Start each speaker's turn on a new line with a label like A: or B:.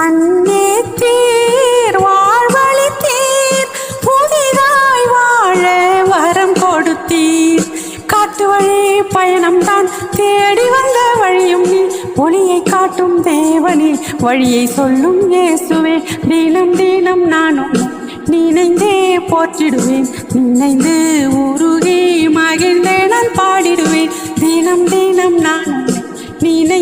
A: மன்னேத்தீர் வாழ்வழித்தீர் புதிதாய் வாழ வரம் கொடுத்தீர். காட்டு வழி பயணம்தான் தேடி வந்த வழியும் நீ, ஒளியை காட்டும் தேவனே வழியை சொல்லும் இயேசுவே. தினம் தினம் நானும் நினைந்தே போற்றிடுவேன், நினைந்து உருகி மகிழ்ந்தே நான் பாடிடுவேன். தினம் தினம் நானும் நினை